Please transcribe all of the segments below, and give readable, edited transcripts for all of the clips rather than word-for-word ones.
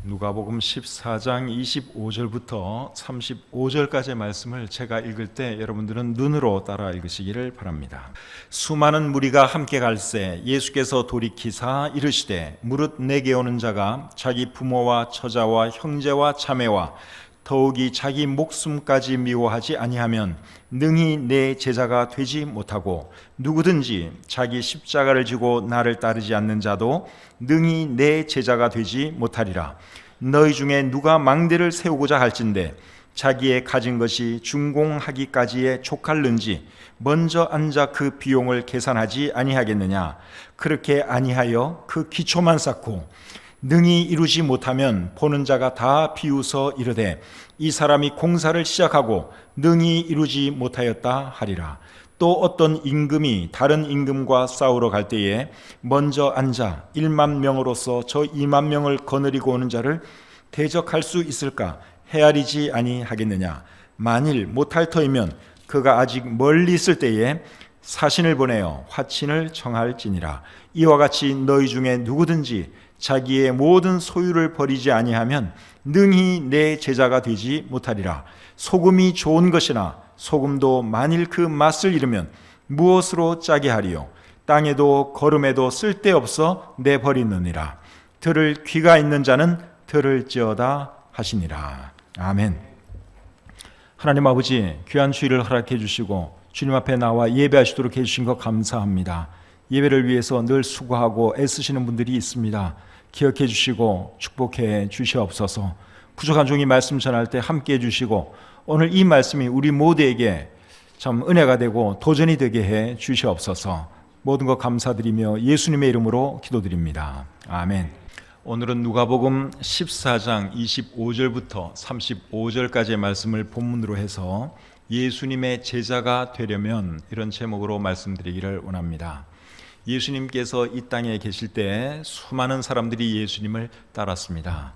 누가복음 14장 25절부터 35절까지의 말씀을 제가 읽을 때 여러분들은 눈으로 따라 읽으시기를 바랍니다. 수많은 무리가 함께 갈새 예수께서 돌이키사 이르시되 무릇 내게 오는 자가 자기 부모와 처자와 형제와 자매와 더욱이 자기 목숨까지 미워하지 아니하면 능히 내 제자가 되지 못하고 누구든지 자기 십자가를 지고 나를 따르지 않는 자도 능히 내 제자가 되지 못하리라. 너희 중에 누가 망대를 세우고자 할진대 자기의 가진 것이 준공하기까지에 족할는지 먼저 앉아 그 비용을 계산하지 아니하겠느냐. 그렇게 아니하여 그 기초만 쌓고 능히 이루지 못하면 보는 자가 다 비웃어 이르되 이 사람이 공사를 시작하고 능히 이루지 못하였다 하리라. 또 어떤 임금이 다른 임금과 싸우러 갈 때에 먼저 앉아 1만 명으로서 저 2만 명을 거느리고 오는 자를 대적할 수 있을까? 헤아리지 아니하겠느냐. 만일 못할 터이면 그가 아직 멀리 있을 때에 사신을 보내어 화친을 청할지니라. 이와 같이 너희 중에 누구든지 자기의 모든 소유를 버리지 아니하면 능히 내 제자가 되지 못하리라. 소금이 좋은 것이나 소금도 만일 그 맛을 잃으면 무엇으로 짜게 하리요. 땅에도 거름에도 쓸데없어 내버리느니라. 들을 귀가 있는 자는 들을지어다 하시니라. 아멘. 하나님 아버지, 귀한 주일을 허락해 주시고 주님 앞에 나와 예배하시도록 해주신 것 감사합니다. 예배를 위해서 늘 수고하고 애쓰시는 분들이 있습니다. 기억해 주시고 축복해 주시옵소서. 부족한 종이 말씀 전할 때 함께 해 주시고 오늘 이 말씀이 우리 모두에게 참 은혜가 되고 도전이 되게 해 주시옵소서. 모든 것 감사드리며 예수님의 이름으로 기도드립니다. 아멘. 오늘은 누가복음 14장 25절부터 35절까지의 말씀을 본문으로 해서 예수님의 제자가 되려면 이런 제목으로 말씀드리기를 원합니다. 예수님께서 이 땅에 계실 때 수많은 사람들이 예수님을 따랐습니다.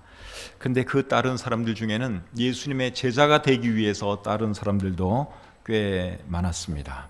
근데 그 따른 사람들 중에는 예수님의 제자가 되기 위해서 따른 사람들도 꽤 많았습니다.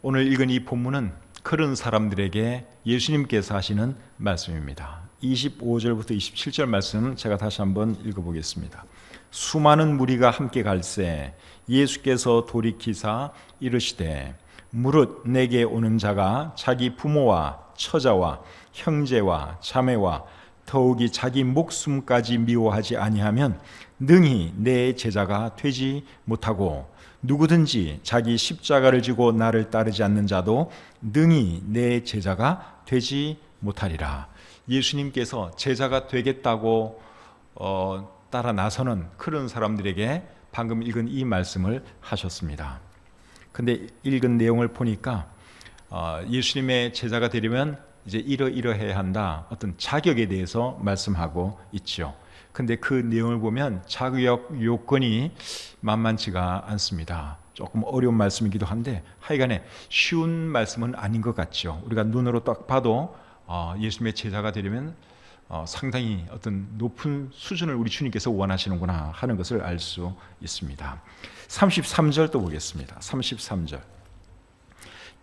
오늘 읽은 이 본문은 그런 사람들에게 예수님께서 하시는 말씀입니다. 25절부터 27절 말씀 제가 다시 한번 읽어보겠습니다. 수많은 무리가 함께 갈새 예수께서 돌이키사 이르시되 무릇 내게 오는 자가 자기 부모와 처자와 형제와 자매와 더욱이 자기 목숨까지 미워하지 아니하면 능히 내 제자가 되지 못하고 누구든지 자기 십자가를 지고 나를 따르지 않는 자도 능히 내 제자가 되지 못하리라. 예수님께서 제자가 되겠다고 따라 나서는 그런 사람들에게 방금 읽은 이 말씀을 하셨습니다. 근데 읽은 내용을 보니까 예수님의 제자가 되려면 이제 이러해야 한다. 어떤 자격에 대해서 말씀하고 있죠. 근데 그 내용을 보면 자격 요건이 만만치가 않습니다. 조금 어려운 말씀이기도 한데 하여간에 쉬운 말씀은 아닌 것 같죠. 우리가 눈으로 딱 봐도 예수님의 제자가 되려면 상당히 어떤 높은 수준을 우리 주님께서 원하시는구나 하는 것을 알 수 있습니다. 33절 또 보겠습니다. 33절.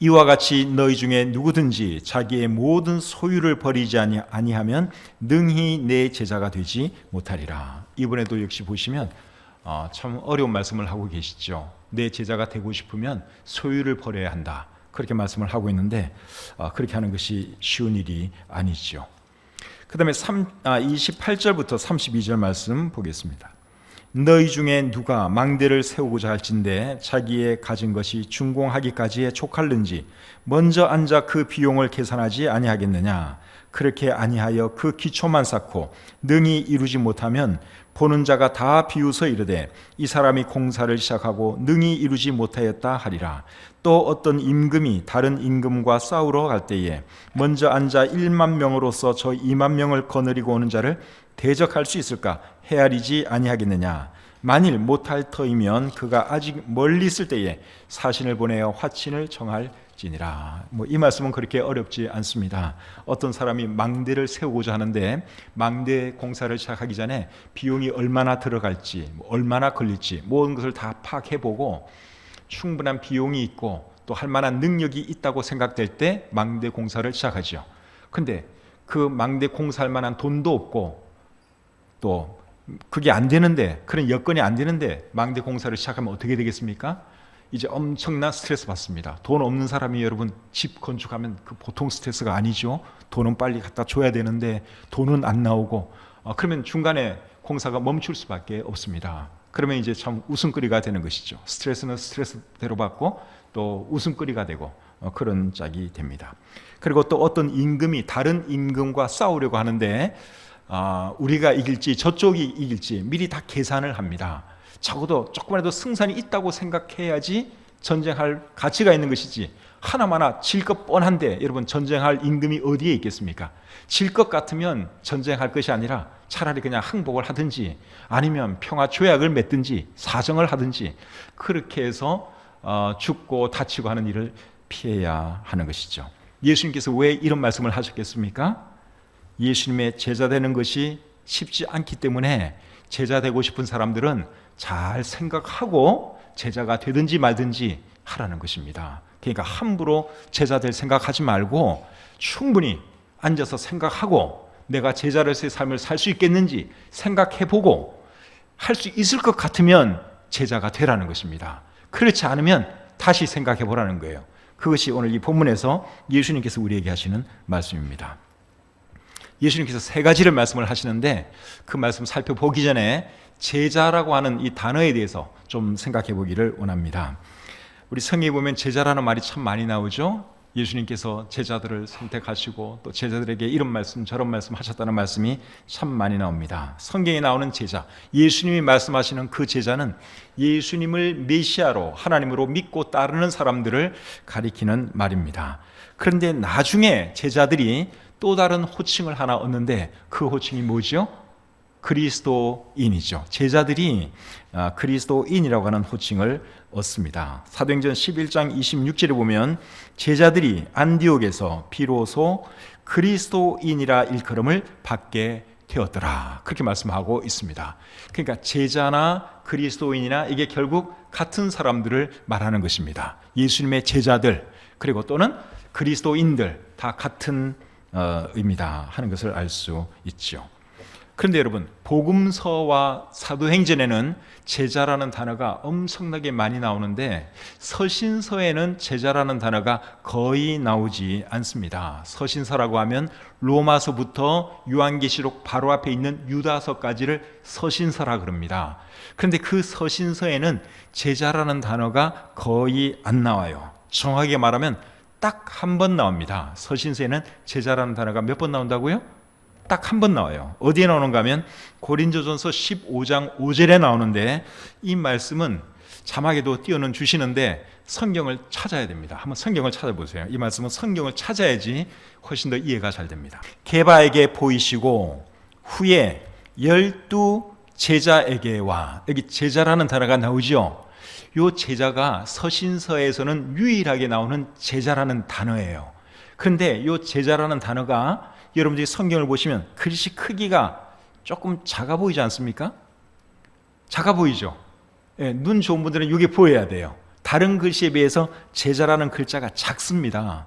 이와 같이 너희 중에 누구든지 자기의 모든 소유를 버리지 아니하면 능히 내 제자가 되지 못하리라. 이번에도 역시 보시면 참 어려운 말씀을 하고 계시죠. 내 제자가 되고 싶으면 소유를 버려야 한다. 그렇게 말씀을 하고 있는데 그렇게 하는 것이 쉬운 일이 아니죠. 그 다음에 28절부터 32절 말씀 보겠습니다. 너희 중에 누가 망대를 세우고자 할진대 자기의 가진 것이 준공하기까지에 족할는지 먼저 앉아 그 비용을 계산하지 아니하겠느냐. 그렇게 아니하여 그 기초만 쌓고 능히 이루지 못하면 보는 자가 다 비웃어 이르되 이 사람이 공사를 시작하고 능히 이루지 못하였다 하리라. 또 어떤 임금이 다른 임금과 싸우러 갈 때에 먼저 앉아 1만 명으로서 저 2만 명을 거느리고 오는 자를 대적할 수 있을까? 헤아리지 아니하겠느냐. 만일 못할 터이면 그가 아직 멀리 있을 때에 사신을 보내어 화친을 청할지니라. 이 말씀은 그렇게 어렵지 않습니다. 어떤 사람이 망대를 세우고자 하는데 망대 공사를 시작하기 전에 비용이 얼마나 들어갈지, 얼마나 걸릴지 모든 것을 다 파악해보고 충분한 비용이 있고 또 할 만한 능력이 있다고 생각될 때 망대 공사를 시작하죠. 근데 그 망대 공사할 만한 돈도 없고 또 그게 안 되는데, 그런 여건이 안 되는데 망대 공사를 시작하면 어떻게 되겠습니까? 이제 엄청난 스트레스 받습니다. 돈 없는 사람이 여러분 집 건축하면 그 보통 스트레스가 아니죠. 돈은 빨리 갖다 줘야 되는데 돈은 안 나오고, 그러면 중간에 공사가 멈출 수밖에 없습니다. 그러면 이제 참 웃음거리가 되는 것이죠. 스트레스는 스트레스대로 받고 또 웃음거리가 되고 그런 짝이 됩니다. 그리고 또 어떤 임금이 다른 임금과 싸우려고 하는데 우리가 이길지 저쪽이 이길지 미리 다 계산을 합니다. 적어도 조금이라도 승산이 있다고 생각해야지 전쟁할 가치가 있는 것이지, 하나마나 질 것 뻔한데 여러분 전쟁할 임금이 어디에 있겠습니까? 질 것 같으면 전쟁할 것이 아니라 차라리 그냥 항복을 하든지 아니면 평화 조약을 맺든지 사정을 하든지 그렇게 해서 죽고 다치고 하는 일을 피해야 하는 것이죠. 예수님께서 왜 이런 말씀을 하셨겠습니까? 예수님의 제자 되는 것이 쉽지 않기 때문에 제자 되고 싶은 사람들은 잘 생각하고 제자가 되든지 말든지 하라는 것입니다. 그러니까 함부로 제자 될 생각하지 말고 충분히 앉아서 생각하고 내가 제자로서의 삶을 살 수 있겠는지 생각해보고 할 수 있을 것 같으면 제자가 되라는 것입니다. 그렇지 않으면 다시 생각해보라는 거예요. 그것이 오늘 이 본문에서 예수님께서 우리에게 하시는 말씀입니다. 예수님께서 세 가지를 말씀을 하시는데 그 말씀 살펴보기 전에 제자라고 하는 이 단어에 대해서 좀 생각해 보기를 원합니다. 우리 성경에 보면 제자라는 말이 참 많이 나오죠. 예수님께서 제자들을 선택하시고 또 제자들에게 이런 말씀 저런 말씀 하셨다는 말씀이 참 많이 나옵니다. 성경에 나오는 제자, 예수님이 말씀하시는 그 제자는 예수님을 메시아로 하나님으로 믿고 따르는 사람들을 가리키는 말입니다. 그런데 나중에 제자들이 또 다른 호칭을 하나 얻는데 그 호칭이 뭐죠? 그리스도인이죠. 제자들이 그리스도인이라고 하는 호칭을 얻습니다. 사도행전 11장 26절에 보면 제자들이 안디옥에서 비로소 그리스도인이라 일컬음을 받게 되었더라, 그렇게 말씀하고 있습니다. 그러니까 제자나 그리스도인이나 이게 결국 같은 사람들을 말하는 것입니다. 예수님의 제자들 그리고 또는 그리스도인들 다 같은 의미다 하는 것을 알 수 있죠. 그런데 여러분, 복음서와 사도행전에는 제자라는 단어가 엄청나게 많이 나오는데 서신서에는 제자라는 단어가 거의 나오지 않습니다. 서신서라고 하면 로마서부터 요한계시록 바로 앞에 있는 유다서까지를 서신서라 그럽니다. 그런데 그 서신서에는 제자라는 단어가 거의 안 나와요. 정확하게 말하면 딱 한 번 나옵니다. 서신서에는 제자라는 단어가 몇 번 나온다고요? 딱 한 번 나와요. 어디에 나오는가 하면 고린도전서 15장 5절에 나오는데 이 말씀은 자막에도 띄어는 주시는데 성경을 찾아야 됩니다. 한번 성경을 찾아보세요. 이 말씀은 성경을 찾아야지 훨씬 더 이해가 잘 됩니다. 게바에게 보이시고 후에 12 제자에게와, 여기 제자라는 단어가 나오죠. 이 제자가 서신서에서는 유일하게 나오는 제자라는 단어예요. 그런데 이 제자라는 단어가 여러분들이 성경을 보시면 글씨 크기가 조금 작아 보이지 않습니까? 작아 보이죠? 예, 눈 좋은 분들은 이게 보여야 돼요. 다른 글씨에 비해서 제자라는 글자가 작습니다.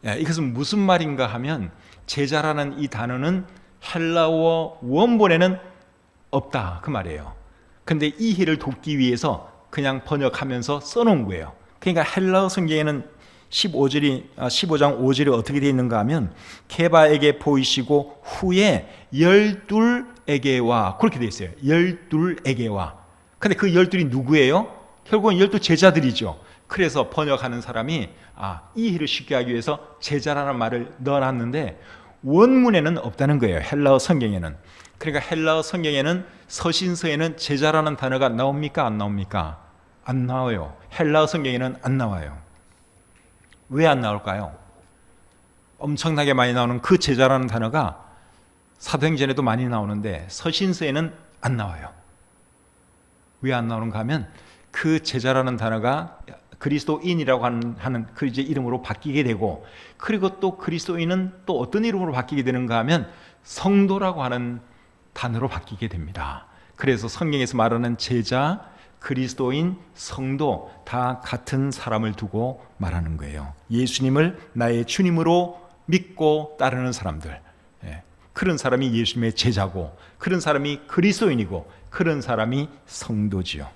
예, 이것은 무슨 말인가 하면 제자라는 이 단어는 헬라어 원본에는 없다 그 말이에요. 근데 이해를 돕기 위해서 그냥 번역하면서 써놓은 거예요. 그러니까 헬라어 성경에는 15장 5절이 어떻게 되어 있는가 하면 게바에게 보이시고 후에 12에게와 그렇게 되어 있어요. 12에게와. 근데 그 12이 누구예요? 결국은 12 제자들이죠. 그래서 번역하는 사람이 이해를 쉽게 하기 위해서 제자라는 말을 넣어놨는데 원문에는 없다는 거예요. 헬라어 성경에는. 그러니까 헬라어 성경에는 서신서에는 제자라는 단어가 나옵니까? 안 나옵니까? 안 나와요. 헬라어 성경에는 안 나와요. 왜 안 나올까요? 엄청나게 많이 나오는 그 제자라는 단어가 사도행전에도 많이 나오는데 서신서에는 안 나와요. 왜 안 나오는가 하면 그 제자라는 단어가 그리스도인이라고 하는 그 이제 이름으로 바뀌게 되고, 그리고 또 그리스도인은 또 어떤 이름으로 바뀌게 되는가 하면 성도라고 하는 단어로 바뀌게 됩니다. 그래서 성경에서 말하는 제자, 그리스도인, 성도 다 같은 사람을 두고 말하는 거예요. 예수님을 나의 주님으로 믿고 따르는 사람들. 그런 사람이 예수님의 제자고, 그런 사람이 그리스도인이고, 그런 사람이 성도지요.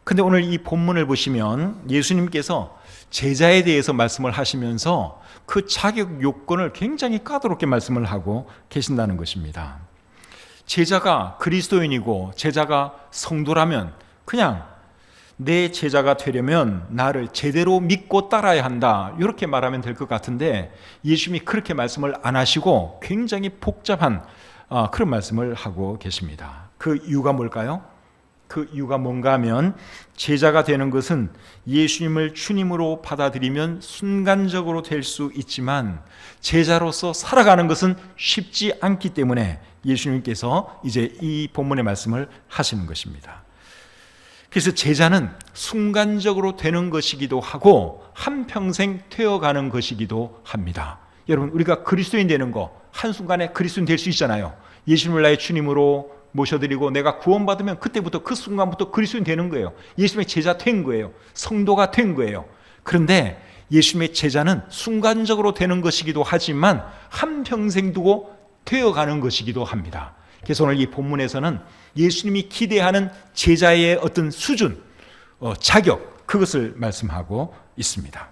근데 오늘 이 본문을 보시면 예수님께서 제자에 대해서 말씀을 하시면서 그 자격 요건을 굉장히 까다롭게 말씀을 하고 계신다는 것입니다. 제자가 그리스도인이고 제자가 성도라면 그냥 내 제자가 되려면 나를 제대로 믿고 따라야 한다, 이렇게 말하면 될 것 같은데 예수님이 그렇게 말씀을 안 하시고 굉장히 복잡한 그런 말씀을 하고 계십니다. 그 이유가 뭘까요? 그 이유가 뭔가 하면 제자가 되는 것은 예수님을 주님으로 받아들이면 순간적으로 될 수 있지만 제자로서 살아가는 것은 쉽지 않기 때문에 예수님께서 이제 이 본문의 말씀을 하시는 것입니다. 그래서 제자는 순간적으로 되는 것이기도 하고 한평생 되어가는 것이기도 합니다. 여러분, 우리가 그리스도인 되는 거 한순간에 그리스도인 될 수 있잖아요. 예수님을 나의 주님으로 모셔드리고 내가 구원받으면 그때부터 그 순간부터 그리스도인 되는 거예요. 예수님의 제자 된 거예요. 성도가 된 거예요. 그런데 예수님의 제자는 순간적으로 되는 것이기도 하지만 한평생 두고 되어가는 것이기도 합니다. 그래서 오늘 이 본문에서는 예수님이 기대하는 제자의 어떤 수준, 자격, 그것을 말씀하고 있습니다.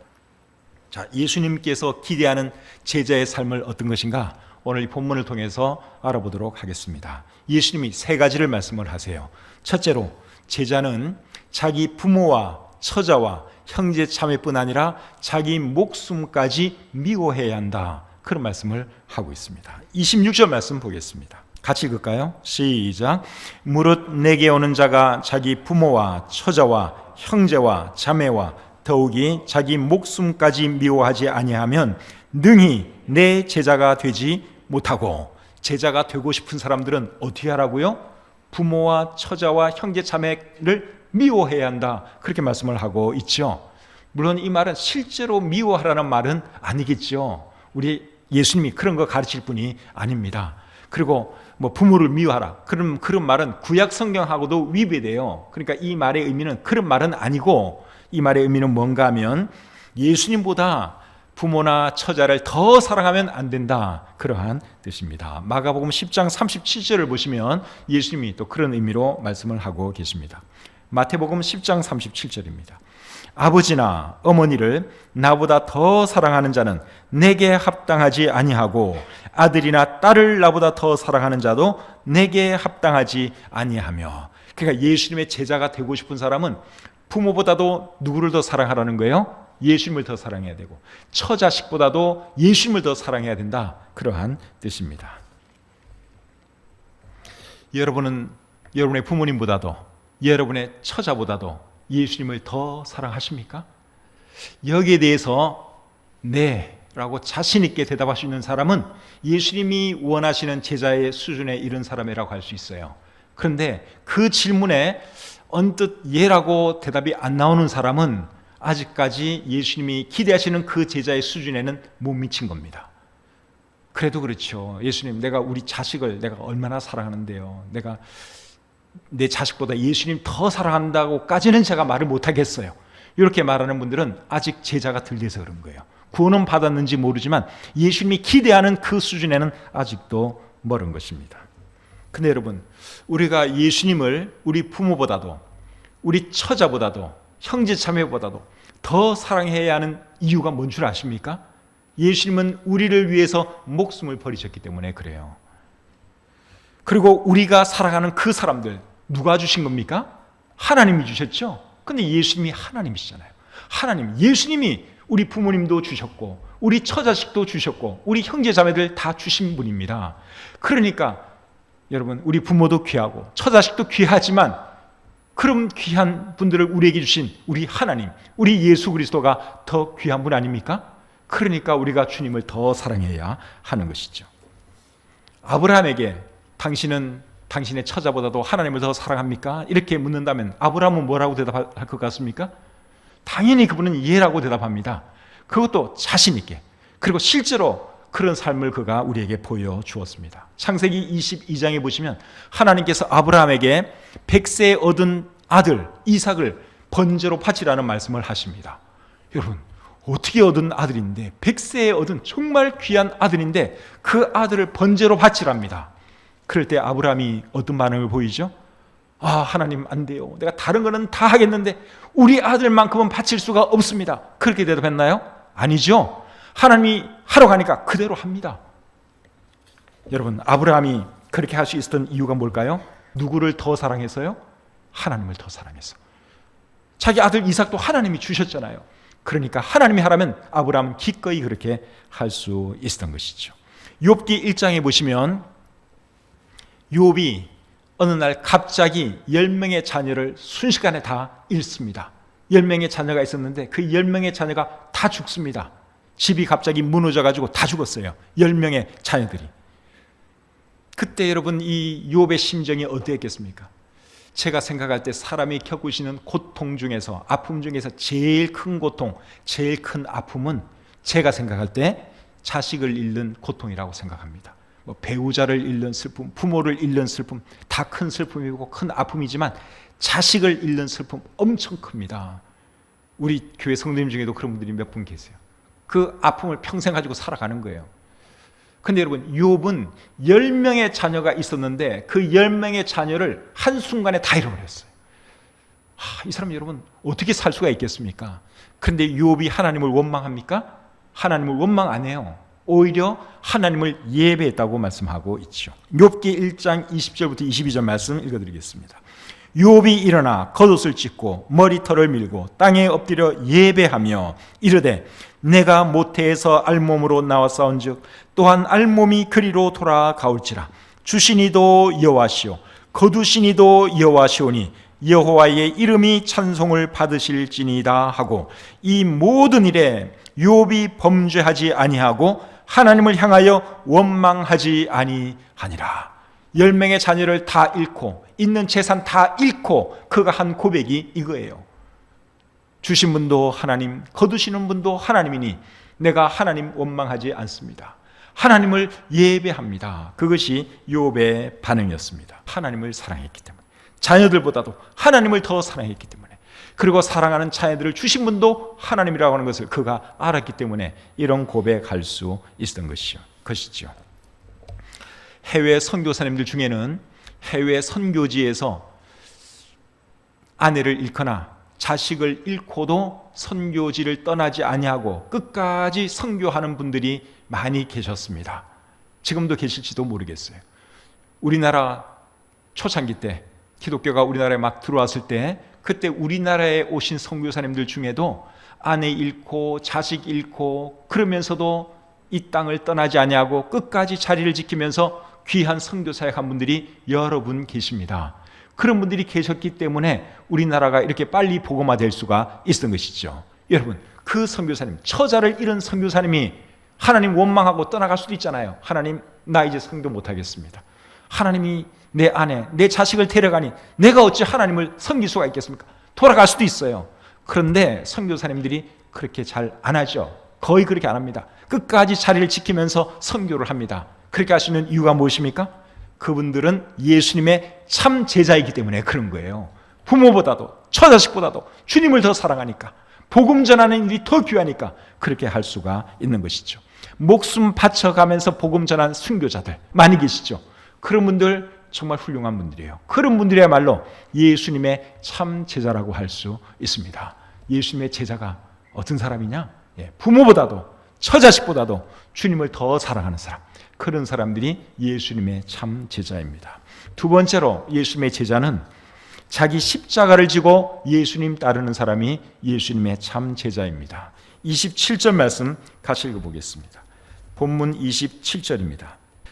자, 예수님께서 기대하는 제자의 삶을 어떤 것인가? 오늘 이 본문을 통해서 알아보도록 하겠습니다. 예수님이 세 가지를 말씀을 하세요. 첫째로, 제자는 자기 부모와 처자와 형제 자매뿐 아니라 자기 목숨까지 미워해야 한다, 그런 말씀을 하고 있습니다. 26절 말씀 보겠습니다. 같이 읽을까요? 시작. 무릇 내게 오는 자가 자기 부모와 처자와 형제와 자매와 더욱이 자기 목숨까지 미워하지 아니하면 능히 내 제자가 되지 못하고, 제자가 되고 싶은 사람들은 어떻게 하라고요? 부모와 처자와 형제 자매를 미워해야 한다, 그렇게 말씀을 하고 있죠. 물론 이 말은 실제로 미워하라는 말은 아니겠죠. 우리 예수님이 그런 거 가르칠 분이 아닙니다. 그리고 부모를 미워하라, 그런 말은 구약 성경하고도 위배돼요. 그러니까 이 말의 의미는 그런 말은 아니고, 이 말의 의미는 뭔가 하면 예수님보다 부모나 처자를 더 사랑하면 안 된다, 그러한 뜻입니다. 마가복음 10장 37절을 보시면 예수님이 또 그런 의미로 말씀을 하고 계십니다. 마태복음 10장 37절입니다. 아버지나 어머니를 나보다 더 사랑하는 자는 내게 합당하지 아니하고 아들이나 딸을 나보다 더 사랑하는 자도 내게 합당하지 아니하며. 그러니까 예수님의 제자가 되고 싶은 사람은 부모보다도 누구를 더 사랑하라는 거예요? 예수님을 더 사랑해야 되고, 처자식보다도 예수님을 더 사랑해야 된다, 그러한 뜻입니다. 여러분은 여러분의 부모님보다도 여러분의 처자보다도 예수님을 더 사랑하십니까? 여기에 대해서 네 라고 자신 있게 대답할 수 있는 사람은 예수님이 원하시는 제자의 수준에 이른 사람이라고 할 수 있어요. 그런데 그 질문에 언뜻 예라고 대답이 안 나오는 사람은 아직까지 예수님이 기대하시는 그 제자의 수준에는 못 미친 겁니다. 그래도 그렇죠. 예수님, 내가 우리 자식을 내가 얼마나 사랑하는데요. 내가 내 자식보다 예수님 더 사랑한다고까지는 제가 말을 못하겠어요. 이렇게 말하는 분들은 아직 제자가 덜 돼서 그런 거예요. 구원은 받았는지 모르지만 예수님이 기대하는 그 수준에는 아직도 멀은 것입니다. 근데 여러분, 우리가 예수님을 우리 부모보다도 우리 처자보다도 형제 자매보다도 더 사랑해야 하는 이유가 뭔 줄 아십니까? 예수님은 우리를 위해서 목숨을 버리셨기 때문에 그래요. 그리고 우리가 살아가는 그 사람들 누가 주신 겁니까? 하나님이 주셨죠. 근데 예수님이 하나님이시잖아요. 하나님, 예수님이 우리 부모님도 주셨고 우리 처자식도 주셨고 우리 형제 자매들 다 주신 분입니다. 그러니까 여러분, 우리 부모도 귀하고 처자식도 귀하지만 그런 귀한 분들을 우리에게 주신 우리 하나님, 우리 예수 그리스도가 더 귀한 분 아닙니까? 그러니까 우리가 주님을 더 사랑해야 하는 것이죠. 아브라함에게 당신은 당신의 처자보다도 하나님을 더 사랑합니까? 이렇게 묻는다면 아브라함은 뭐라고 대답할 것 같습니까? 당연히 그분은 예라고 대답합니다. 그것도 자신 있게. 그리고 실제로 그런 삶을 그가 우리에게 보여주었습니다. 창세기 22장에 보시면 하나님께서 아브라함에게 100세에 얻은 아들 이삭을 번제로 바치라는 말씀을 하십니다. 여러분, 어떻게 얻은 아들인데, 100세에 얻은 정말 귀한 아들인데 그 아들을 번제로 바치랍니다. 그럴 때 아브라함이 어떤 반응을 보이죠? 하나님 안 돼요. 내가 다른 거는 다 하겠는데 우리 아들만큼은 바칠 수가 없습니다. 그렇게 대답했나요? 아니죠. 하나님이 하러 가니까 그대로 합니다. 여러분, 아브라함이 그렇게 할 수 있었던 이유가 뭘까요? 누구를 더 사랑해서요? 하나님을 더 사랑해서. 자기 아들 이삭도 하나님이 주셨잖아요. 그러니까 하나님이 하라면 아브라함은 기꺼이 그렇게 할 수 있었던 것이죠. 욥기 1장에 보시면 욥이 어느 날 갑자기 10명의 자녀를 순식간에 다 잃습니다. 10명의 자녀가 있었는데 그 10명의 자녀가 다 죽습니다. 집이 갑자기 무너져가지고 다 죽었어요. 10명의 자녀들이. 그때 여러분, 이 욥의 심정이 어땠겠습니까? 제가 생각할 때 사람이 겪으시는 고통 중에서, 아픔 중에서 제일 큰 고통, 제일 큰 아픔은 제가 생각할 때 자식을 잃는 고통이라고 생각합니다. 배우자를 잃는 슬픔, 부모를 잃는 슬픔, 다 큰 슬픔이고 큰 아픔이지만 자식을 잃는 슬픔 엄청 큽니다. 우리 교회 성도님 중에도 그런 분들이 몇 분 계세요. 그 아픔을 평생 가지고 살아가는 거예요. 근데 여러분, 욥은 10명의 자녀가 있었는데 그 10명의 자녀를 한순간에 다 잃어버렸어요. 이 사람 여러분 어떻게 살 수가 있겠습니까? 그런데 욥이 하나님을 원망합니까? 하나님을 원망 안 해요. 오히려 하나님을 예배했다고 말씀하고 있죠. 욥기 1장 20절부터 22절 말씀 읽어드리겠습니다. 욥이 일어나 겉옷을 찢고 머리털을 밀고 땅에 엎드려 예배하며 이르되 내가 모태에서 알몸으로 나왔사온즉 또한 알몸이 그리로 돌아가올지라. 주시니도 여호와시오 거두시니도 여호와시오니 여호와의 이름이 찬송을 받으실지니이다 하고 이 모든 일에 욥이 범죄하지 아니하고 하나님을 향하여 원망하지 아니하니라. 10명의 자녀를 다 잃고 있는 재산 다 잃고 그가 한 고백이 이거예요. 주신 분도 하나님, 거두시는 분도 하나님이니 내가 하나님 원망하지 않습니다. 하나님을 예배합니다. 그것이 욥의 반응이었습니다. 하나님을 사랑했기 때문에, 자녀들보다도 하나님을 더 사랑했기 때문에, 그리고 사랑하는 자녀들을 주신 분도 하나님이라고 하는 것을 그가 알았기 때문에 이런 고백할 수 있었던 것이죠. 해외 선교사님들 중에는 해외 선교지에서 아내를 잃거나 자식을 잃고도 선교지를 떠나지 아니하고 끝까지 선교하는 분들이 많이 계셨습니다. 지금도 계실지도 모르겠어요. 우리나라 초창기 때 기독교가 우리나라에 막 들어왔을 때 그때 우리나라에 오신 선교사님들 중에도 아내 잃고 자식 잃고 그러면서도 이 땅을 떠나지 아니하고 끝까지 자리를 지키면서 귀한 선교사역한 분들이 여러 분 계십니다. 그런 분들이 계셨기 때문에 우리나라가 이렇게 빨리 복음화될 수가 있었던 것이죠. 여러분, 그 선교사님, 처자를 잃은 선교사님이 하나님 원망하고 떠나갈 수도 있잖아요. 하나님, 나 이제 선교 못하겠습니다. 하나님이 내 아내, 내 자식을 데려가니 내가 어찌 하나님을 섬길 수가 있겠습니까? 돌아갈 수도 있어요. 그런데 선교사님들이 그렇게 잘 안 하죠. 거의 그렇게 안 합니다. 끝까지 자리를 지키면서 선교를 합니다. 그렇게 하시는 이유가 무엇입니까? 그분들은 예수님의 참 제자이기 때문에 그런 거예요. 부모보다도 처자식보다도 주님을 더 사랑하니까, 복음 전하는 일이 더 귀하니까 그렇게 할 수가 있는 것이죠. 목숨 바쳐가면서 복음 전한 순교자들 많이 계시죠. 그런 분들 정말 훌륭한 분들이에요. 그런 분들이야말로 예수님의 참 제자라고 할 수 있습니다. 예수님의 제자가 어떤 사람이냐? 부모보다도 처자식보다도 주님을 더 사랑하는 사람, 그런 사람들이 예수님의 참 제자입니다. 두 번째로 예수님의 제자는 자기 십자가를 지고 예수님 따르는 사람이 예수님의 참 제자입니다. 27절 말씀 같이 읽어보겠습니다. 본문 27절입니다.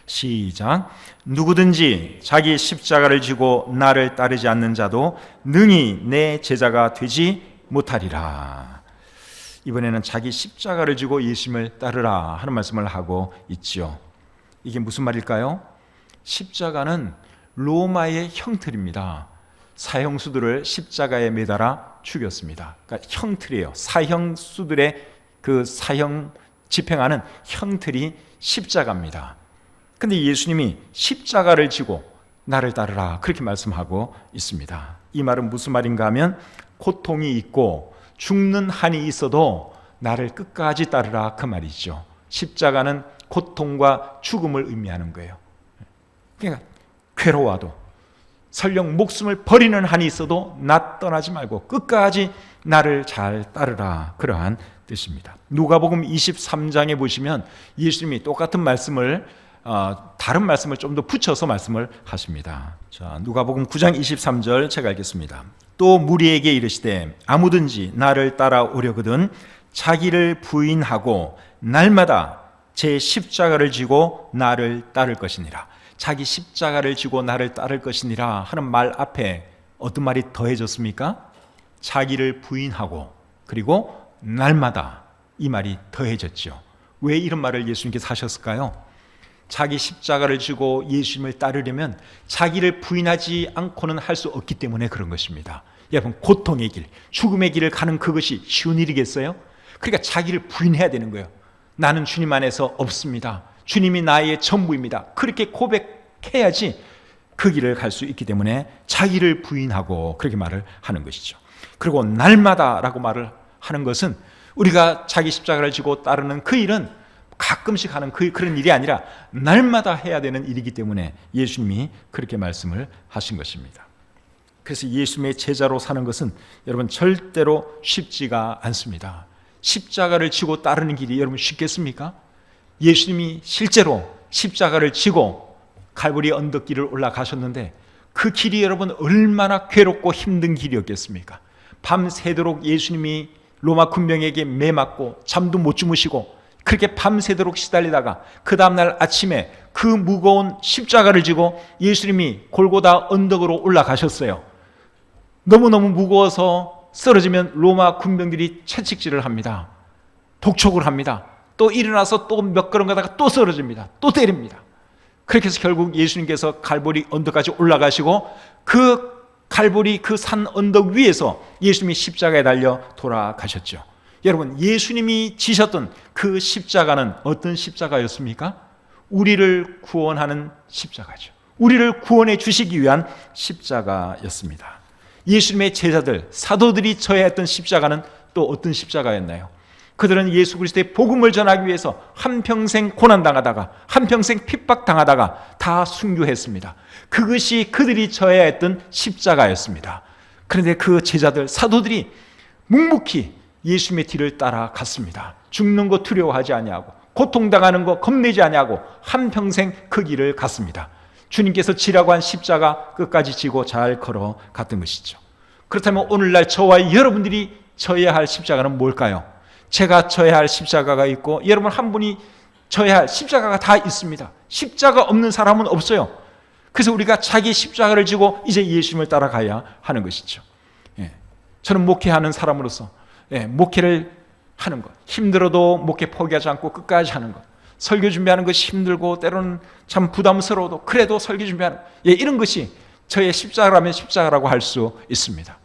시작. 누구든지 자기 십자가를 지고 나를 따르지 않는 자도 능히 내 제자가 되지 못하리라. 이번에는 자기 십자가를 지고 예수님을 따르라 하는 말씀을 하고 있죠. 이게 무슨 말일까요? 십자가는 로마의 형틀입니다. 사형수들을 십자가에 매달아 죽였습니다. 그러니까 형틀이에요. 사형수들의 그 사형 집행하는 형틀이 십자가입니다. 근데 예수님이 십자가를 지고 나를 따르라 그렇게 말씀하고 있습니다. 이 말은 무슨 말인가 하면 고통이 있고 죽는 한이 있어도 나를 끝까지 따르라 그 말이죠. 십자가는 고통과 죽음을 의미하는 거예요. 그러니까 괴로워도 설령 목숨을 버리는 한이 있어도 나 떠나지 말고 끝까지 나를 잘 따르라, 그러한 뜻입니다. 누가복음 23장에 보시면 예수님이 똑같은 말씀을 다른 말씀을 좀 더 붙여서 말씀을 하십니다. 자, 누가복음 9장 23절 제가 읽겠습니다. 또 무리에게 이르시되 아무든지 나를 따라오려거든 자기를 부인하고 날마다 제 십자가를 지고 나를 따를 것이니라. 자기 십자가를 지고 나를 따를 것이니라 하는 말 앞에 어떤 말이 더해졌습니까? 자기를 부인하고 그리고 날마다, 이 말이 더해졌죠. 왜 이런 말을 예수님께서 하셨을까요? 자기 십자가를 지고 예수님을 따르려면 자기를 부인하지 않고는 할 수 없기 때문에 그런 것입니다. 여러분, 고통의 길, 죽음의 길을 가는 그것이 쉬운 일이겠어요? 그러니까 자기를 부인해야 되는 거예요. 나는 주님 안에서 없습니다. 주님이 나의 전부입니다. 그렇게 고백해야지 그 길을 갈 수 있기 때문에 자기를 부인하고 그렇게 말을 하는 것이죠. 그리고 날마다라고 말을 하는 것은 우리가 자기 십자가를 지고 따르는 그 일은 가끔씩 하는 그런 일이 아니라 날마다 해야 되는 일이기 때문에 예수님이 그렇게 말씀을 하신 것입니다. 그래서 예수님의 제자로 사는 것은 여러분 절대로 쉽지가 않습니다. 십자가를 지고 따르는 길이 여러분 쉽겠습니까? 예수님이 실제로 십자가를 지고 갈보리 언덕길을 올라가셨는데 그 길이 여러분 얼마나 괴롭고 힘든 길이었겠습니까? 밤새도록 예수님이 로마 군병에게 매맞고 잠도 못 주무시고 그렇게 밤새도록 시달리다가 그 다음날 아침에 그 무거운 십자가를 지고 예수님이 골고다 언덕으로 올라가셨어요. 너무너무 무거워서 쓰러지면 로마 군병들이 채찍질을 합니다. 독촉을 합니다. 또 일어나서 또 몇 걸음 가다가 또 쓰러집니다. 또 때립니다. 그렇게 해서 결국 예수님께서 갈보리 언덕까지 올라가시고 그 갈보리 그 산 언덕 위에서 예수님이 십자가에 달려 돌아가셨죠. 여러분, 예수님이 지셨던 그 십자가는 어떤 십자가였습니까? 우리를 구원하는 십자가죠. 우리를 구원해 주시기 위한 십자가였습니다. 예수님의 제자들, 사도들이 져야 했던 십자가는 또 어떤 십자가였나요? 그들은 예수 그리스도의 복음을 전하기 위해서 한평생 고난당하다가 한평생 핍박당하다가 다 순교했습니다. 그것이 그들이 져야 했던 십자가였습니다. 그런데 그 제자들, 사도들이 묵묵히 예수님의 뒤를 따라갔습니다. 죽는 거 두려워하지 아니하고 고통당하는 거 겁내지 아니하고 한평생 그 길을 갔습니다. 주님께서 지라고 한 십자가 끝까지 지고 잘 걸어갔던 것이죠. 그렇다면 오늘날 저와 여러분들이 져야 할 십자가는 뭘까요? 제가 져야 할 십자가가 있고 여러분 한 분이 져야 할 십자가가 다 있습니다. 십자가 없는 사람은 없어요. 그래서 우리가 자기 십자가를 지고 이제 예수님을 따라가야 하는 것이죠. 저는 목회하는 사람으로서 목회를 하는 것, 힘들어도 목회 포기하지 않고 끝까지 하는 것, 설교 준비하는 것이 힘들고 때로는 참 부담스러워도 그래도 설교 준비하는 것, 이런 것이 저의 십자가라면 십자가라고 할 수 있습니다.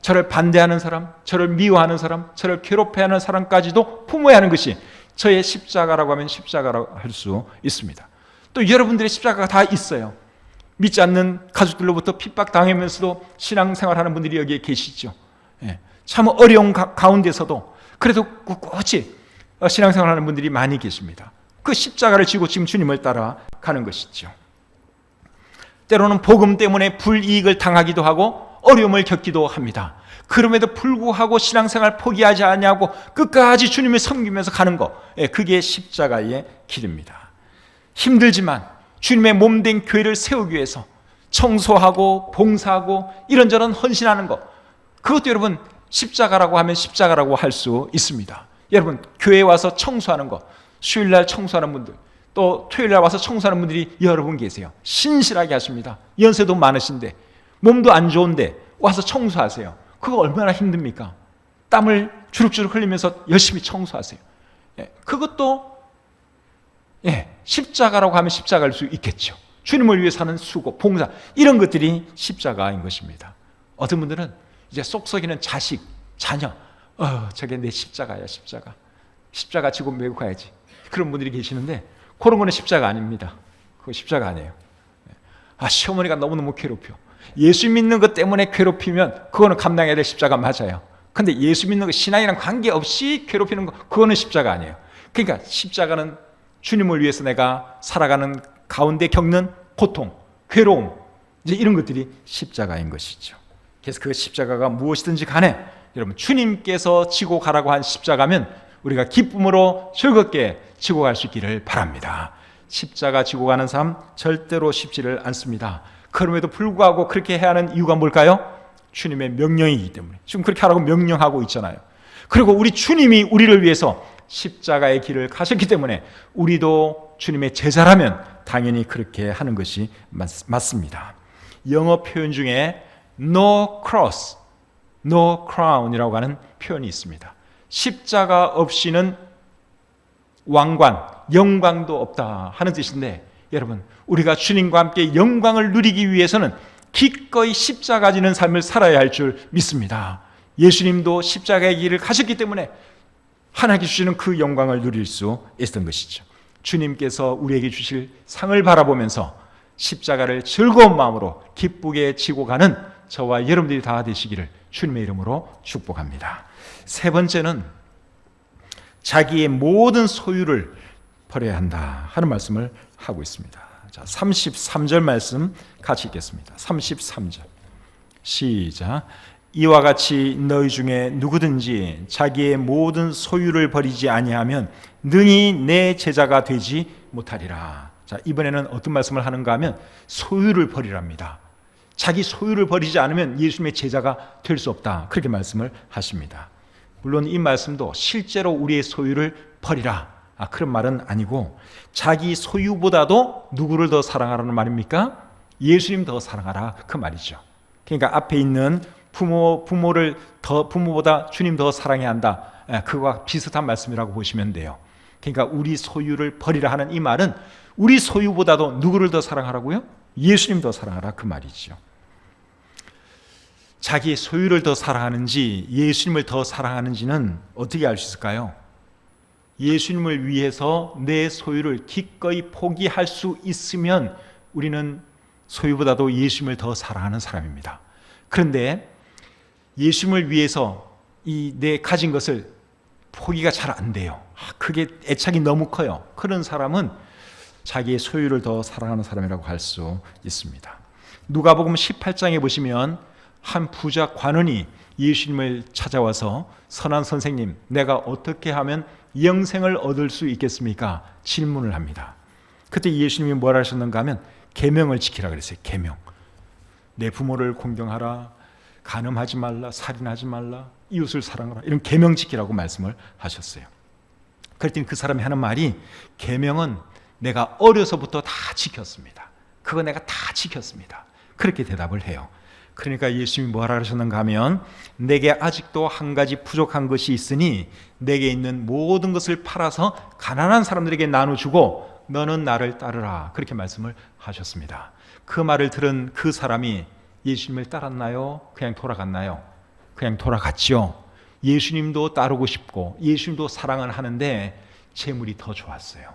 저를 반대하는 사람, 저를 미워하는 사람, 저를 괴롭혀하는 사람까지도 품어야 하는 것이 저의 십자가라고 하면 십자가라고 할 수 있습니다. 또 여러분들의 십자가가 다 있어요. 믿지 않는 가족들로부터 핍박당하면서도 신앙생활하는 분들이 여기에 계시죠. 참 어려운 가운데서도 그래도 꿋꿋이 신앙생활하는 분들이 많이 계십니다. 그 십자가를 지고 지금 주님을 따라가는 것이죠. 때로는 복음 때문에 불이익을 당하기도 하고 어려움을 겪기도 합니다. 그럼에도 불구하고 신앙생활 포기하지 않냐고 끝까지 주님을 섬기면서 가는 것, 그게 십자가의 길입니다. 힘들지만 주님의 몸된 교회를 세우기 위해서 청소하고 봉사하고 이런저런 헌신하는 것, 그것도 여러분 십자가라고 하면 십자가라고 할 수 있습니다. 여러분 교회에 와서 청소하는 것, 수요일날 청소하는 분들, 또 토요일날 와서 청소하는 분들이 여러분 계세요. 신실하게 하십니다. 연세도 많으신데 몸도 안 좋은데 와서 청소하세요. 그거 얼마나 힘듭니까? 땀을 주룩주룩 흘리면서 열심히 청소하세요. 그것도 십자가라고 하면 십자가일 수 있겠죠. 주님을 위해 사는 수고, 봉사, 이런 것들이 십자가인 것입니다. 어떤 분들은 이제 속 썩이는 자식, 자녀, 저게 내 십자가야, 십자가. 십자가 지고 메고 가야지. 그런 분들이 계시는데 그런 거는 십자가 아닙니다. 그거 십자가 아니에요. 시어머니가 너무너무 괴롭혀. 예수 믿는 것 때문에 괴롭히면 그거는 감당해야 될 십자가 맞아요. 근데 예수 믿는 거 신앙이랑 관계없이 괴롭히는 거, 그거는 십자가 아니에요. 그러니까 십자가는 주님을 위해서 내가 살아가는 가운데 겪는 고통, 괴로움, 이제 이런 것들이 십자가인 것이죠. 그래서 그 십자가가 무엇이든지 간에 여러분, 주님께서 지고 가라고 한 십자가면 우리가 기쁨으로 즐겁게 지고 갈 수 있기를 바랍니다. 십자가 지고 가는 삶 절대로 쉽지를 않습니다. 그럼에도 불구하고 그렇게 해야 하는 이유가 뭘까요? 주님의 명령이기 때문에. 지금 그렇게 하라고 명령하고 있잖아요. 그리고 우리 주님이 우리를 위해서 십자가의 길을 가셨기 때문에 우리도 주님의 제자라면 당연히 그렇게 하는 것이 맞습니다. 영어 표현 중에 no cross, no crown이라고 하는 표현이 있습니다. 십자가 없이는 왕관, 영광도 없다 하는 뜻인데, 여러분, 우리가 주님과 함께 영광을 누리기 위해서는 기꺼이 십자가 지는 삶을 살아야 할 줄 믿습니다. 예수님도 십자가의 길을 가셨기 때문에 하나님께 주시는 그 영광을 누릴 수 있었던 것이죠. 주님께서 우리에게 주실 상을 바라보면서 십자가를 즐거운 마음으로 기쁘게 지고 가는 저와 여러분들이 다 되시기를 주님의 이름으로 축복합니다. 세 번째는 자기의 모든 소유를 버려야 한다 하는 말씀을 하고 있습니다. 자, 33절 말씀 같이 읽겠습니다. 33절 시작. 이와 같이 너희 중에 누구든지 자기의 모든 소유를 버리지 아니하면 능히 내 제자가 되지 못하리라. 자, 이번에는 어떤 말씀을 하는가 하면 소유를 버리랍니다. 자기 소유를 버리지 않으면 예수님의 제자가 될 수 없다, 그렇게 말씀을 하십니다. 물론 이 말씀도 실제로 우리의 소유를 버리라, 그런 말은 아니고, 자기 소유보다도 누구를 더 사랑하라는 말입니까? 예수님 더 사랑하라, 그 말이죠. 그러니까 앞에 있는 부모보다 주님 더 사랑해야 한다, 그거와 비슷한 말씀이라고 보시면 돼요. 그러니까 우리 소유를 버리라 하는 이 말은 우리 소유보다도 누구를 더 사랑하라고요? 예수님 더 사랑하라, 그 말이죠. 자기의 소유를 더 사랑하는지 예수님을 더 사랑하는지는 어떻게 알 수 있을까요? 예수님을 위해서 내 소유를 기꺼이 포기할 수 있으면 우리는 소유보다도 예수님을 더 사랑하는 사람입니다. 그런데 예수님을 위해서 이 내 가진 것을 포기가 잘 안 돼요. 그게 애착이 너무 커요. 그런 사람은 자기의 소유를 더 사랑하는 사람이라고 할 수 있습니다. 누가복음 18장에 보시면 한 부자 관원이 예수님을 찾아와서 선한 선생님, 내가 어떻게 하면 영생을 얻을 수 있겠습니까? 질문을 합니다. 그때 예수님이 뭐라 하셨는가 하면 계명을 지키라 그랬어요. 계명. 내 부모를 공경하라, 간음하지 말라, 살인하지 말라, 이웃을 사랑하라, 이런 계명 지키라고 말씀을 하셨어요. 그랬더니 그 사람이 하는 말이, 계명은 내가 어려서부터 다 지켰습니다. 그거 내가 다 지켰습니다. 그렇게 대답을 해요. 그러니까 예수님이 뭐라 하셨는가 하면, 내게 아직도 한 가지 부족한 것이 있으니 내게 있는 모든 것을 팔아서 가난한 사람들에게 나눠주고 너는 나를 따르라, 그렇게 말씀을 하셨습니다. 그 말을 들은 그 사람이 예수님을 따랐나요? 그냥 돌아갔나요? 그냥 돌아갔죠. 예수님도 따르고 싶고 예수님도 사랑을 하는데 재물이 더 좋았어요.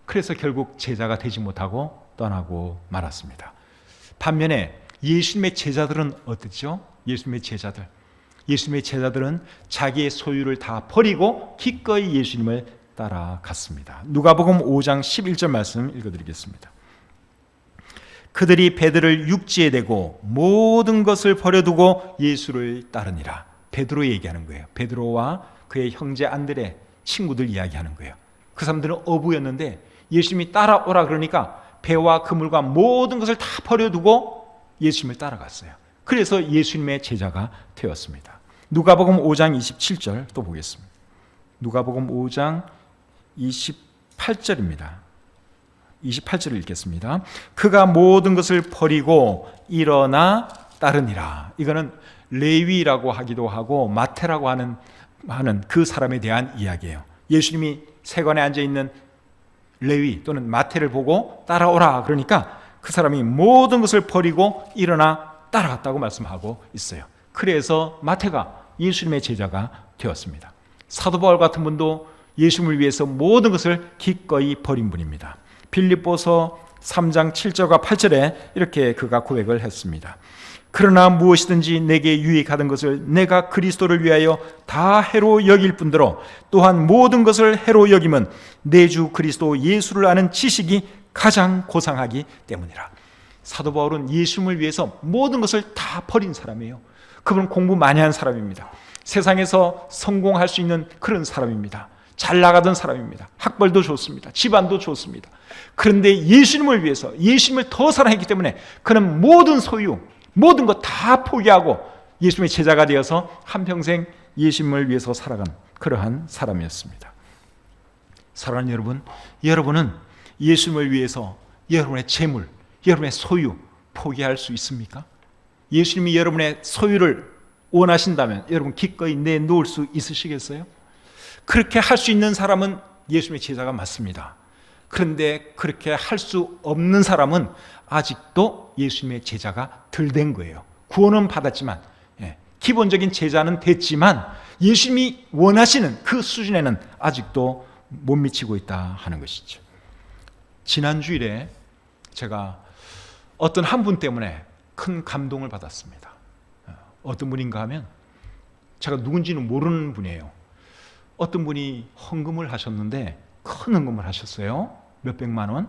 그래서 결국 제자가 되지 못하고 떠나고 말았습니다. 반면에 예수님의 제자들은 어땠죠? 예수님의 제자들은 자기의 소유를 다 버리고 기꺼이 예수님을 따라갔습니다. 누가복음 5장 11절 말씀 읽어드리겠습니다. 그들이 베드로를 육지에 대고 모든 것을 버려두고 예수를 따르니라. 베드로 얘기하는 거예요. 베드로와 그의 형제 안드레 친구들 이야기하는 거예요. 그 사람들은 어부였는데 예수님이 따라오라 그러니까 배와 그물과 모든 것을 다 버려두고 예수님을 따라갔어요. 그래서 예수님의 제자가 되었습니다. 누가복음 5장 27절 또 보겠습니다. 누가복음 5장 28절입니다. 28절을 읽겠습니다. 그가 모든 것을 버리고 일어나 따르니라. 이거는 레위라고 하기도 하고 마태라고 하는 그 사람에 대한 이야기예요. 예수님이 세관에 앉아있는 레위 또는 마태를 보고 따라오라 그러니까 그 사람이 모든 것을 버리고 일어나 따라갔다고 말씀하고 있어요. 그래서 마태가 예수님의 제자가 되었습니다. 사도 바울 같은 분도 예수님을 위해서 모든 것을 기꺼이 버린 분입니다. 빌립보서 3장 7절과 8절에 이렇게 그가 고백을 했습니다. 그러나 무엇이든지 내게 유익하던 것을 내가 그리스도를 위하여 다 해로 여길 뿐더러 또한 모든 것을 해로 여김은 내 주 그리스도 예수를 아는 지식이 가장 고상하기 때문이라. 사도 바울은 예수님을 위해서 모든 것을 다 버린 사람이에요. 그분은 공부 많이 한 사람입니다. 세상에서 성공할 수 있는 그런 사람입니다. 잘 나가던 사람입니다. 학벌도 좋습니다. 집안도 좋습니다. 그런데 예수님을 위해서, 예수님을 더 사랑했기 때문에 그는 모든 소유, 모든 것 다 포기하고 예수님의 제자가 되어서 한평생 예수님을 위해서 살아간 그러한 사람이었습니다. 사랑하는 여러분, 여러분은 예수님을 위해서 여러분의 재물, 여러분의 소유 포기할 수 있습니까? 예수님이 여러분의 소유를 원하신다면 여러분 기꺼이 내놓을 수 있으시겠어요? 그렇게 할 수 있는 사람은 예수님의 제자가 맞습니다. 그런데 그렇게 할 수 없는 사람은 아직도 예수님의 제자가 덜 된 거예요. 구원은 받았지만, 기본적인 제자는 됐지만 예수님이 원하시는 그 수준에는 아직도 못 미치고 있다 하는 것이죠. 지난 주일에 제가 어떤 한 분 때문에 큰 감동을 받았습니다. 어떤 분인가 하면 제가 누군지는 모르는 분이에요. 어떤 분이 헌금을 하셨는데 큰 헌금을 하셨어요. 몇백만 원.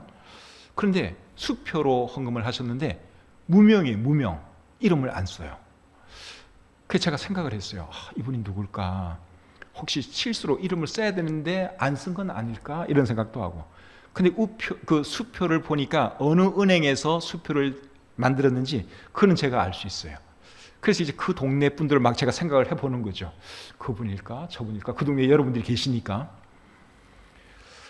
그런데 수표로 헌금을 하셨는데 무명이에요. 무명. 이름을 안 써요. 그래서 제가 생각을 했어요. 이분이 누굴까? 혹시 실수로 이름을 써야 되는데 안 쓴 건 아닐까? 이런 생각도 하고. 근데 그 수표를 보니까 어느 은행에서 수표를 만들었는지 그건 제가 알 수 있어요. 그래서 이제 그 동네 분들을 막 제가 생각을 해보는 거죠. 그분일까? 저분일까? 그 동네에 여러분들이 계시니까.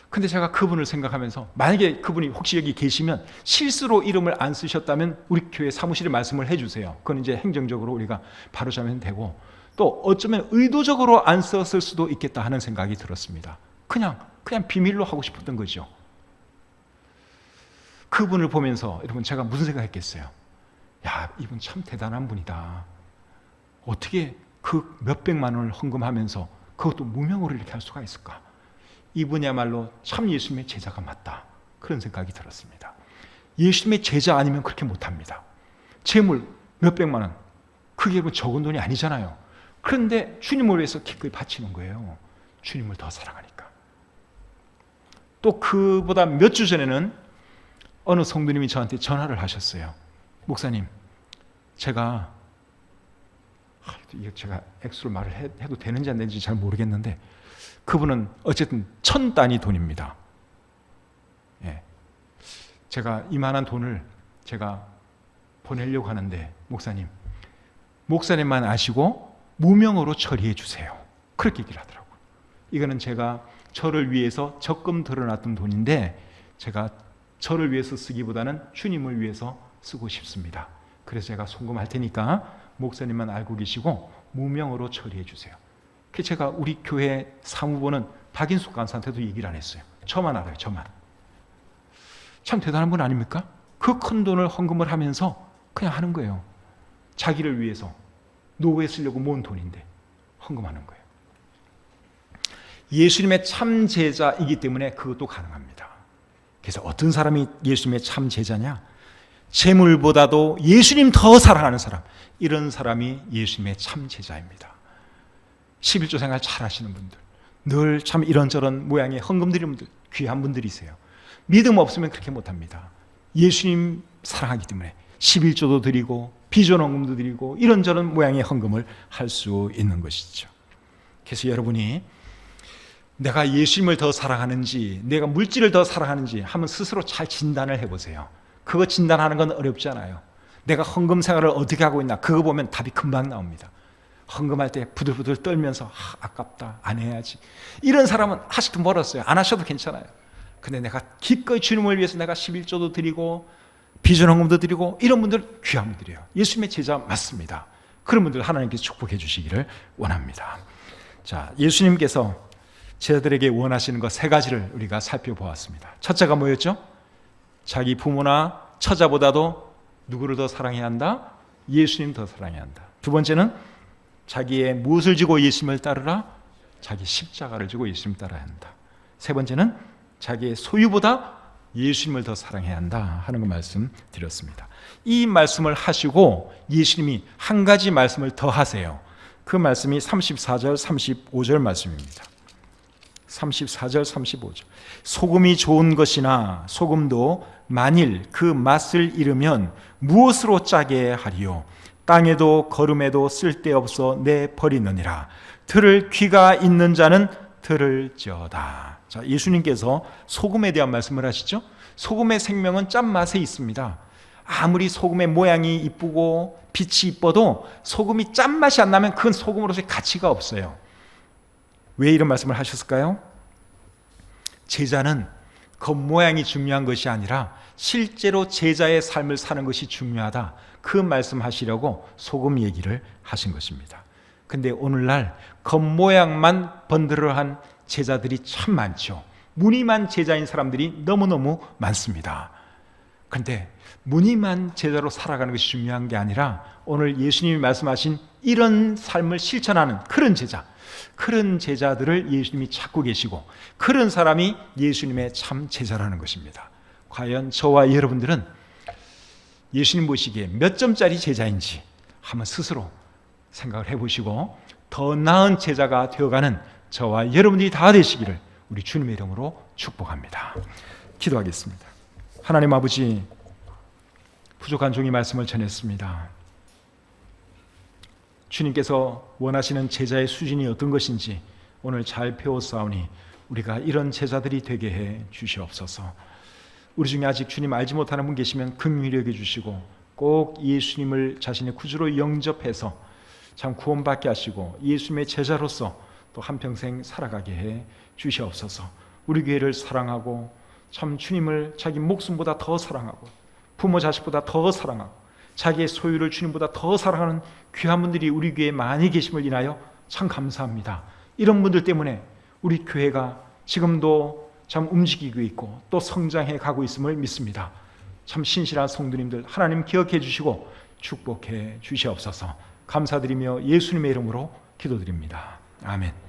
근데 제가 그분을 생각하면서 만약에 그분이 혹시 여기 계시면 실수로 이름을 안 쓰셨다면 우리 교회 사무실에 말씀을 해주세요. 그건 이제 행정적으로 우리가 바로잡으면 되고, 또 어쩌면 의도적으로 안 썼을 수도 있겠다 하는 생각이 들었습니다. 그냥 비밀로 하고 싶었던 거죠. 그분을 보면서 여러분 제가 무슨 생각했겠어요? 야, 이분 참 대단한 분이다. 어떻게 그 몇백만 원을 헌금하면서 그것도 무명으로 이렇게 할 수가 있을까? 이분이야말로 참 예수님의 제자가 맞다. 그런 생각이 들었습니다. 예수님의 제자 아니면 그렇게 못합니다. 재물 몇백만 원, 그게 뭐 적은 돈이 아니잖아요. 그런데 주님을 위해서 기꺼이 바치는 거예요. 주님을 더 사랑하니까. 또 그보다 몇 주 전에는 어느 성도님이 저한테 전화를 하셨어요. 목사님, 제가 액수를 말을 해도 되는지 안 되는지 잘 모르겠는데 그분은 어쨌든 1000단위 돈입니다. 제가 이만한 돈을 제가 보내려고 하는데 목사님만 아시고 무명으로 처리해 주세요. 그렇게 얘기를 하더라고요. 이거는 제가 저를 위해서 적금 들어놨던 돈인데 제가 저를 위해서 쓰기보다는 주님을 위해서 쓰고 싶습니다. 그래서 제가 송금할 테니까 목사님만 알고 계시고 무명으로 처리해 주세요. 그래서 제가 우리 교회 사무부는 박인숙 간사한테도 얘기를 안 했어요. 저만 알아요. 저만. 참 대단한 분 아닙니까? 그 큰 돈을 헌금을 하면서 그냥 하는 거예요. 자기를 위해서 노후에 쓰려고 모은 돈인데 헌금하는 거예요. 예수님의 참 제자이기 때문에 그것도 가능합니다. 그래서 어떤 사람이 예수님의 참 제자냐? 재물보다도 예수님 더 사랑하는 사람, 이런 사람이 예수님의 참 제자입니다. 11조 생활 잘 하시는 분들, 늘 참 이런저런 모양의 헌금 드리는 분들, 귀한 분들이세요. 믿음 없으면 그렇게 못합니다. 예수님 사랑하기 때문에 11조도 드리고 비전 헌금도 드리고 이런저런 모양의 헌금을 할 수 있는 것이죠. 그래서 여러분이 내가 예수님을 더 사랑하는지 내가 물질을 더 사랑하는지 한번 스스로 잘 진단을 해보세요. 그거 진단하는 건 어렵지 않아요. 내가 헌금 생활을 어떻게 하고 있나 그거 보면 답이 금방 나옵니다. 헌금할 때 부들부들 떨면서 아깝다, 안 해야지, 이런 사람은 아직도 멀었어요. 안 하셔도 괜찮아요. 근데 내가 기꺼이 주님을 위해서 내가 11조도 드리고 비전 헌금도 드리고 이런 분들 귀한 분들이에요. 예수님의 제자 맞습니다. 그런 분들 하나님께서 축복해 주시기를 원합니다. 자, 예수님께서 제자들에게 원하시는 것 3가지를 우리가 살펴보았습니다. 첫째가 뭐였죠? 자기 부모나 처자보다도 누구를 더 사랑해야 한다? 예수님 더 사랑해야 한다. 두 번째는 자기의 무엇을 지고 예수님을 따르라? 자기 십자가를 지고 예수님 따라야 한다. 세 번째는 자기의 소유보다 예수님을 더 사랑해야 한다 하는 거 말씀드렸습니다. 이 말씀을 하시고 예수님이 한 가지 말씀을 더 하세요. 그 말씀이 34절 35절 말씀입니다. 34절 35절. 소금이 좋은 것이나 소금도 만일 그 맛을 잃으면 무엇으로 짜게 하리요? 땅에도 거름에도 쓸데없어 내버리느니라. 들을 귀가 있는 자는 들을지어다. 자, 예수님께서 소금에 대한 말씀을 하시죠. 소금의 생명은 짠맛에 있습니다. 아무리 소금의 모양이 이쁘고 빛이 이뻐도 소금이 짠맛이 안 나면 그건 소금으로서의 가치가 없어요. 왜 이런 말씀을 하셨을까요? 제자는 겉모양이 중요한 것이 아니라 실제로 제자의 삶을 사는 것이 중요하다. 그 말씀하시려고 소금 얘기를 하신 것입니다. 근데 오늘날 겉모양만 번들어한 제자들이 참 많죠. 무늬만 제자인 사람들이 너무너무 많습니다. 그런데 무늬만 제자로 살아가는 것이 중요한 게 아니라 오늘 예수님이 말씀하신 이런 삶을 실천하는 그런 제자, 그런 제자들을 예수님이 찾고 계시고 그런 사람이 예수님의 참 제자라는 것입니다. 과연 저와 여러분들은 예수님 보시기에 몇 점짜리 제자인지 한번 스스로 생각을 해보시고 더 나은 제자가 되어가는 저와 여러분들이 다 되시기를 우리 주님의 이름으로 축복합니다. 기도하겠습니다. 하나님 아버지, 부족한 종이 말씀을 전했습니다. 주님께서 원하시는 제자의 수준이 어떤 것인지 오늘 잘 배웠사오니 우리가 이런 제자들이 되게 해 주시옵소서. 우리 중에 아직 주님 알지 못하는 분 계시면 긍휼히 여겨 주시고 꼭 예수님을 자신의 구주로 영접해서 참 구원받게 하시고 예수님의 제자로서 또 한평생 살아가게 해 주시옵소서. 우리 교회를 사랑하고 참 주님을 자기 목숨보다 더 사랑하고 부모 자식보다 더 사랑하고 자기의 소유를 주님보다 더 사랑하는 귀한 분들이 우리 교회에 많이 계심을 인하여 참 감사합니다. 이런 분들 때문에 우리 교회가 지금도 참 움직이고 있고 또 성장해 가고 있음을 믿습니다. 참 신실한 성도님들 하나님 기억해 주시고 축복해 주시옵소서. 감사드리며 예수님의 이름으로 기도드립니다. 아멘.